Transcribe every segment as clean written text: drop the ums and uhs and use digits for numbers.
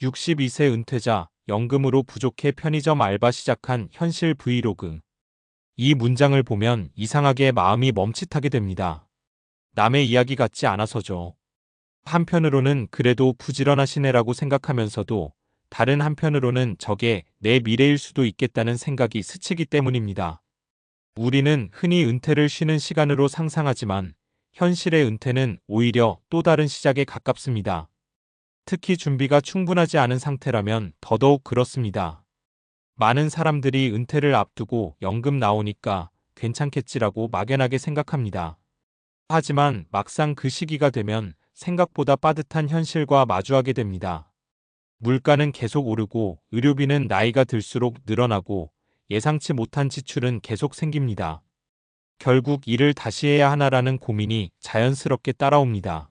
62세 은퇴자, 연금으로 부족해 편의점 알바 시작한 현실 브이로그. 이 문장을 보면 이상하게 마음이 멈칫하게 됩니다. 남의 이야기 같지 않아서죠. 한편으로는 그래도 부지런하시네라고 생각하면서도 다른 한편으로는 저게 내 미래일 수도 있겠다는 생각이 스치기 때문입니다. 우리는 흔히 은퇴를 쉬는 시간으로 상상하지만 현실의 은퇴는 오히려 또 다른 시작에 가깝습니다. 특히 준비가 충분하지 않은 상태라면 더더욱 그렇습니다. 많은 사람들이 은퇴를 앞두고 연금 나오니까 괜찮겠지라고 막연하게 생각합니다. 하지만 막상 그 시기가 되면 생각보다 빠듯한 현실과 마주하게 됩니다. 물가는 계속 오르고 의료비는 나이가 들수록 늘어나고 예상치 못한 지출은 계속 생깁니다. 결국 일을 다시 해야 하나라는 고민이 자연스럽게 따라옵니다.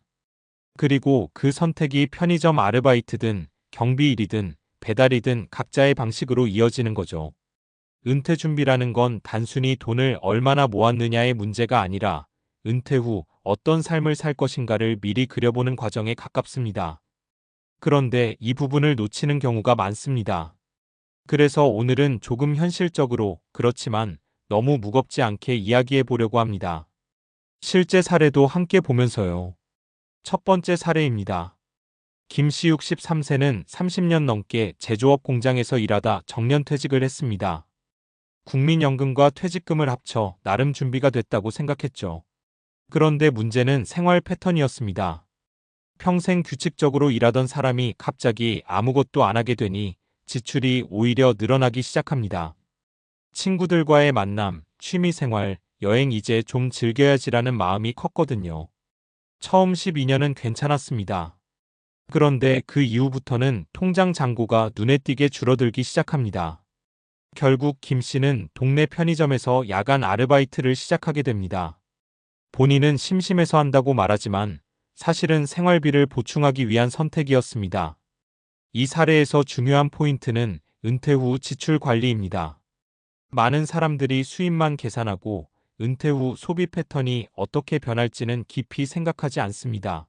그리고 그 선택이 편의점 아르바이트든 경비일이든 배달이든 각자의 방식으로 이어지는 거죠. 은퇴 준비라는 건 단순히 돈을 얼마나 모았느냐의 문제가 아니라 은퇴 후 어떤 삶을 살 것인가를 미리 그려보는 과정에 가깝습니다. 그런데 이 부분을 놓치는 경우가 많습니다. 그래서 오늘은 조금 현실적으로, 그렇지만 너무 무겁지 않게 이야기해 보려고 합니다. 실제 사례도 함께 보면서요. 첫 번째 사례입니다. 김 씨 63세는 30년 넘게 제조업 공장에서 일하다 정년퇴직을 했습니다. 국민연금과 퇴직금을 합쳐 나름 준비가 됐다고 생각했죠. 그런데 문제는 생활 패턴이었습니다. 평생 규칙적으로 일하던 사람이 갑자기 아무것도 안 하게 되니 지출이 오히려 늘어나기 시작합니다. 친구들과의 만남, 취미생활, 여행 이제 좀 즐겨야지라는 마음이 컸거든요. 처음 12년은 괜찮았습니다. 그런데 그 이후부터는 통장 잔고가 눈에 띄게 줄어들기 시작합니다. 결국 김 씨는 동네 편의점에서 야간 아르바이트를 시작하게 됩니다. 본인은 심심해서 한다고 말하지만 사실은 생활비를 보충하기 위한 선택이었습니다. 이 사례에서 중요한 포인트는 은퇴 후 지출 관리입니다. 많은 사람들이 수입만 계산하고 은퇴 후 소비 패턴이 어떻게 변할지는 깊이 생각하지 않습니다.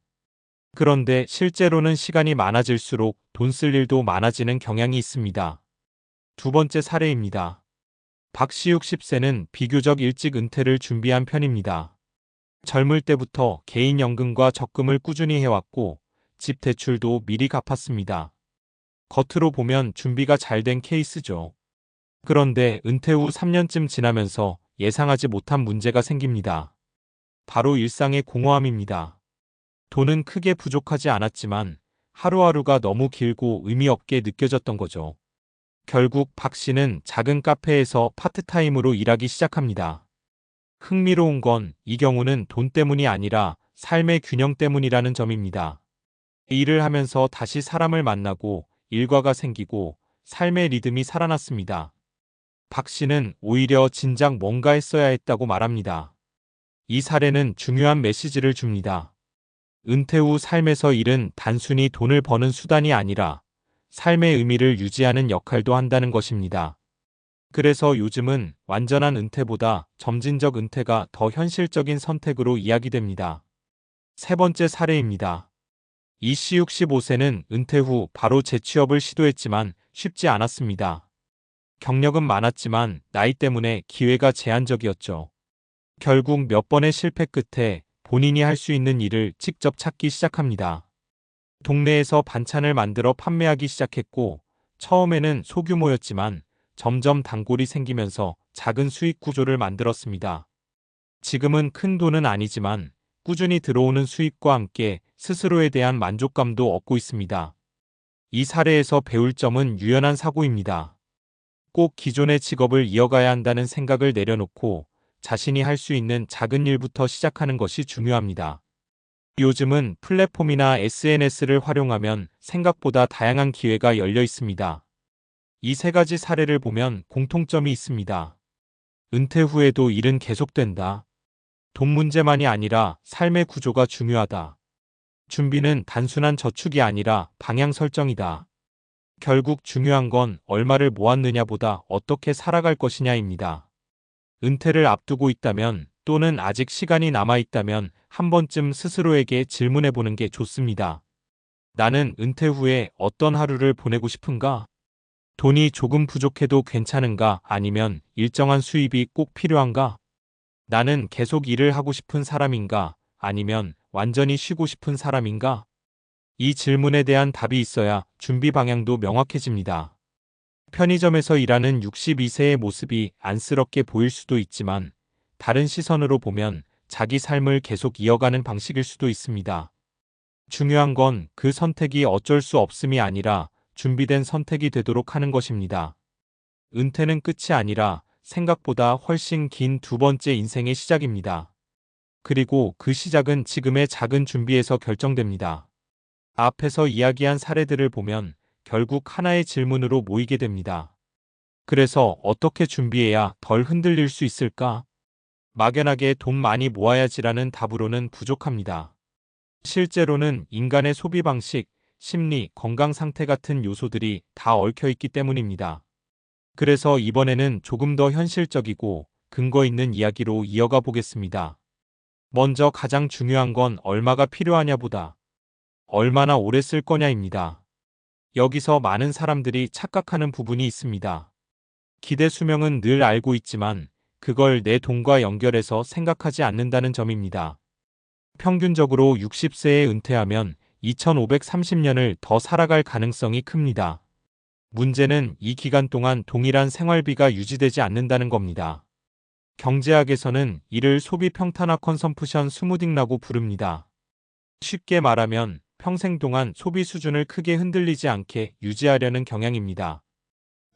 그런데 실제로는 시간이 많아질수록 돈 쓸 일도 많아지는 경향이 있습니다. 두 번째 사례입니다. 박 씨 60세는 비교적 일찍 은퇴를 준비한 편입니다. 젊을 때부터 개인연금과 적금을 꾸준히 해왔고 집 대출도 미리 갚았습니다. 겉으로 보면 준비가 잘 된 케이스죠. 그런데 은퇴 후 3년쯤 지나면서 예상하지 못한 문제가 생깁니다. 바로 일상의 공허함입니다. 돈은 크게 부족하지 않았지만 하루하루가 너무 길고 의미 없게 느껴졌던 거죠. 결국 박 씨는 작은 카페에서 파트타임으로 일하기 시작합니다. 흥미로운 건 이 경우는 돈 때문이 아니라 삶의 균형 때문이라는 점입니다. 일을 하면서 다시 사람을 만나고 일과가 생기고 삶의 리듬이 살아났습니다. 박 씨는 오히려 진작 뭔가 했어야 했다고 말합니다. 이 사례는 중요한 메시지를 줍니다. 은퇴 후 삶에서 일은 단순히 돈을 버는 수단이 아니라 삶의 의미를 유지하는 역할도 한다는 것입니다. 그래서 요즘은 완전한 은퇴보다 점진적 은퇴가 더 현실적인 선택으로 이야기됩니다. 세 번째 사례입니다. 이 씨 65세는 은퇴 후 바로 재취업을 시도했지만 쉽지 않았습니다. 경력은 많았지만 나이 때문에 기회가 제한적이었죠. 결국 몇 번의 실패 끝에 본인이 할 수 있는 일을 직접 찾기 시작합니다. 동네에서 반찬을 만들어 판매하기 시작했고 처음에는 소규모였지만 점점 단골이 생기면서 작은 수익 구조를 만들었습니다. 지금은 큰 돈은 아니지만 꾸준히 들어오는 수익과 함께 스스로에 대한 만족감도 얻고 있습니다. 이 사례에서 배울 점은 유연한 사고입니다. 꼭 기존의 직업을 이어가야 한다는 생각을 내려놓고 자신이 할 수 있는 작은 일부터 시작하는 것이 중요합니다. 요즘은 플랫폼이나 SNS를 활용하면 생각보다 다양한 기회가 열려 있습니다. 이 세 가지 사례를 보면 공통점이 있습니다. 은퇴 후에도 일은 계속된다. 돈 문제만이 아니라 삶의 구조가 중요하다. 준비는 단순한 저축이 아니라 방향 설정이다. 결국 중요한 건 얼마를 모았느냐보다 어떻게 살아갈 것이냐입니다. 은퇴를 앞두고 있다면 또는 아직 시간이 남아 있다면 한 번쯤 스스로에게 질문해 보는 게 좋습니다. 나는 은퇴 후에 어떤 하루를 보내고 싶은가? 돈이 조금 부족해도 괜찮은가? 아니면 일정한 수입이 꼭 필요한가? 나는 계속 일을 하고 싶은 사람인가? 아니면 완전히 쉬고 싶은 사람인가? 이 질문에 대한 답이 있어야 준비 방향도 명확해집니다. 편의점에서 일하는 62세의 모습이 안쓰럽게 보일 수도 있지만 다른 시선으로 보면 자기 삶을 계속 이어가는 방식일 수도 있습니다. 중요한 건 그 선택이 어쩔 수 없음이 아니라 준비된 선택이 되도록 하는 것입니다. 은퇴는 끝이 아니라 생각보다 훨씬 긴 두 번째 인생의 시작입니다. 그리고 그 시작은 지금의 작은 준비에서 결정됩니다. 앞에서 이야기한 사례들을 보면 결국 하나의 질문으로 모이게 됩니다. 그래서 어떻게 준비해야 덜 흔들릴 수 있을까? 막연하게 돈 많이 모아야지라는 답으로는 부족합니다. 실제로는 인간의 소비 방식, 심리, 건강 상태 같은 요소들이 다 얽혀 있기 때문입니다. 그래서 이번에는 조금 더 현실적이고 근거 있는 이야기로 이어가 보겠습니다. 먼저 가장 중요한 건 얼마가 필요하냐보다 얼마나 오래 쓸 거냐입니다. 여기서 많은 사람들이 착각하는 부분이 있습니다. 기대 수명은 늘 알고 있지만 그걸 내 돈과 연결해서 생각하지 않는다는 점입니다. 평균적으로 60세에 은퇴하면 2530년을 더 살아갈 가능성이 큽니다. 문제는 이 기간 동안 동일한 생활비가 유지되지 않는다는 겁니다. 경제학에서는 이를 소비 평탄화 컨섬프션 스무딩이라고 부릅니다. 쉽게 말하면 평생 동안 소비 수준을 크게 흔들리지 않게 유지하려는 경향입니다.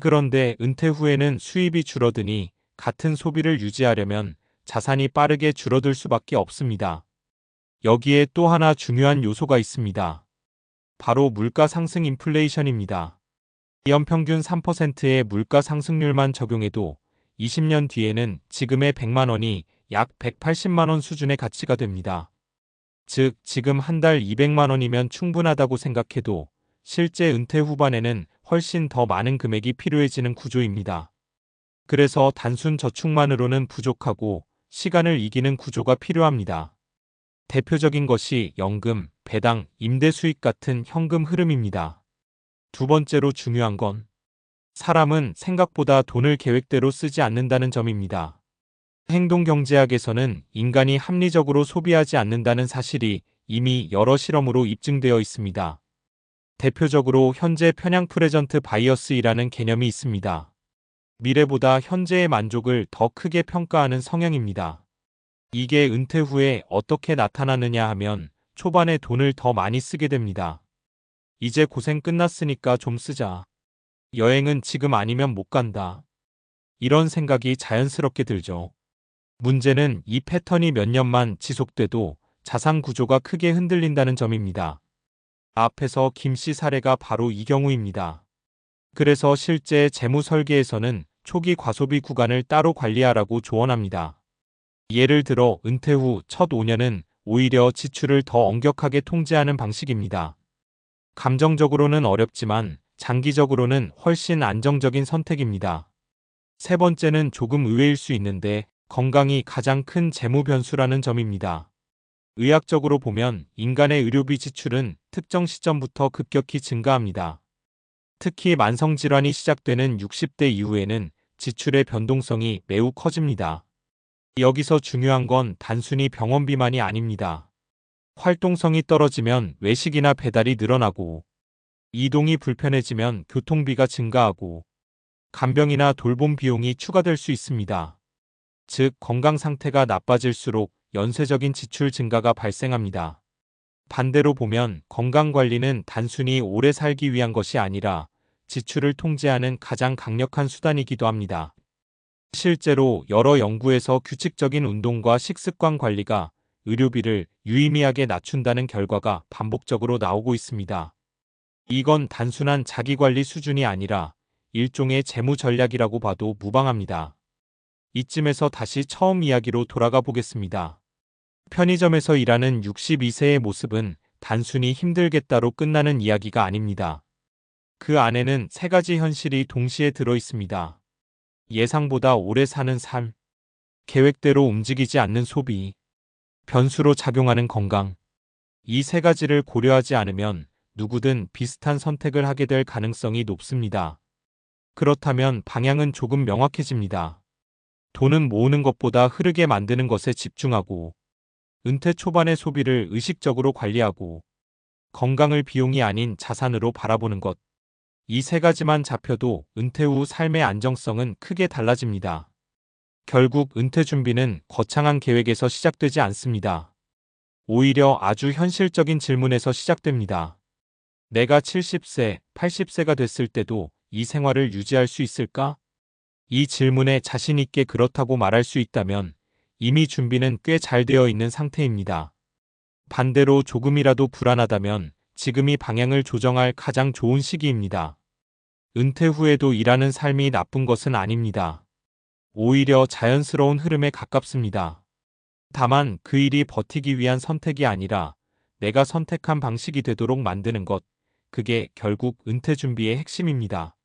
그런데 은퇴 후에는 수입이 줄어드니 같은 소비를 유지하려면 자산이 빠르게 줄어들 수밖에 없습니다. 여기에 또 하나 중요한 요소가 있습니다. 바로 물가 상승 인플레이션입니다. 연평균 3%의 물가 상승률만 적용해도 20년 뒤에는 지금의 100만 원이 약 180만 원 수준의 가치가 됩니다. 즉, 지금 한 달 200만 원이면 충분하다고 생각해도 실제 은퇴 후반에는 훨씬 더 많은 금액이 필요해지는 구조입니다. 그래서 단순 저축만으로는 부족하고 시간을 이기는 구조가 필요합니다. 대표적인 것이 연금, 배당, 임대 수익 같은 현금 흐름입니다. 두 번째로 중요한 건 사람은 생각보다 돈을 계획대로 쓰지 않는다는 점입니다. 행동경제학에서는 인간이 합리적으로 소비하지 않는다는 사실이 이미 여러 실험으로 입증되어 있습니다. 대표적으로 현재 편향 프레전트 바이어스이라는 개념이 있습니다. 미래보다 현재의 만족을 더 크게 평가하는 성향입니다. 이게 은퇴 후에 어떻게 나타나느냐 하면 초반에 돈을 더 많이 쓰게 됩니다. 이제 고생 끝났으니까 좀 쓰자. 여행은 지금 아니면 못 간다. 이런 생각이 자연스럽게 들죠. 문제는 이 패턴이 몇 년만 지속돼도 자산 구조가 크게 흔들린다는 점입니다. 앞에서 김 씨 사례가 바로 이 경우입니다. 그래서 실제 재무 설계에서는 초기 과소비 구간을 따로 관리하라고 조언합니다. 예를 들어 은퇴 후 첫 5년은 오히려 지출을 더 엄격하게 통제하는 방식입니다. 감정적으로는 어렵지만 장기적으로는 훨씬 안정적인 선택입니다. 세 번째는 조금 의외일 수 있는데 건강이 가장 큰 재무 변수라는 점입니다. 의학적으로 보면 인간의 의료비 지출은 특정 시점부터 급격히 증가합니다. 특히 만성질환이 시작되는 60대 이후에는 지출의 변동성이 매우 커집니다. 여기서 중요한 건 단순히 병원비만이 아닙니다. 활동성이 떨어지면 외식이나 배달이 늘어나고, 이동이 불편해지면 교통비가 증가하고, 간병이나 돌봄 비용이 추가될 수 있습니다. 즉, 건강 상태가 나빠질수록 연쇄적인 지출 증가가 발생합니다. 반대로 보면 건강관리는 단순히 오래 살기 위한 것이 아니라 지출을 통제하는 가장 강력한 수단이기도 합니다. 실제로 여러 연구에서 규칙적인 운동과 식습관 관리가 의료비를 유의미하게 낮춘다는 결과가 반복적으로 나오고 있습니다. 이건 단순한 자기관리 수준이 아니라 일종의 재무 전략이라고 봐도 무방합니다. 이쯤에서 다시 처음 이야기로 돌아가 보겠습니다. 편의점에서 일하는 62세의 모습은 단순히 힘들겠다로 끝나는 이야기가 아닙니다. 그 안에는 세 가지 현실이 동시에 들어 있습니다. 예상보다 오래 사는 삶, 계획대로 움직이지 않는 소비, 변수로 작용하는 건강. 이 세 가지를 고려하지 않으면 누구든 비슷한 선택을 하게 될 가능성이 높습니다. 그렇다면 방향은 조금 명확해집니다. 돈은 모으는 것보다 흐르게 만드는 것에 집중하고, 은퇴 초반의 소비를 의식적으로 관리하고, 건강을 비용이 아닌 자산으로 바라보는 것. 이 세 가지만 잡혀도 은퇴 후 삶의 안정성은 크게 달라집니다. 결국 은퇴 준비는 거창한 계획에서 시작되지 않습니다. 오히려 아주 현실적인 질문에서 시작됩니다. 내가 70세, 80세가 됐을 때도 이 생활을 유지할 수 있을까? 이 질문에 자신 있게 그렇다고 말할 수 있다면 이미 준비는 꽤 잘 되어 있는 상태입니다. 반대로 조금이라도 불안하다면 지금이 방향을 조정할 가장 좋은 시기입니다. 은퇴 후에도 일하는 삶이 나쁜 것은 아닙니다. 오히려 자연스러운 흐름에 가깝습니다. 다만 그 일이 버티기 위한 선택이 아니라 내가 선택한 방식이 되도록 만드는 것, 그게 결국 은퇴 준비의 핵심입니다.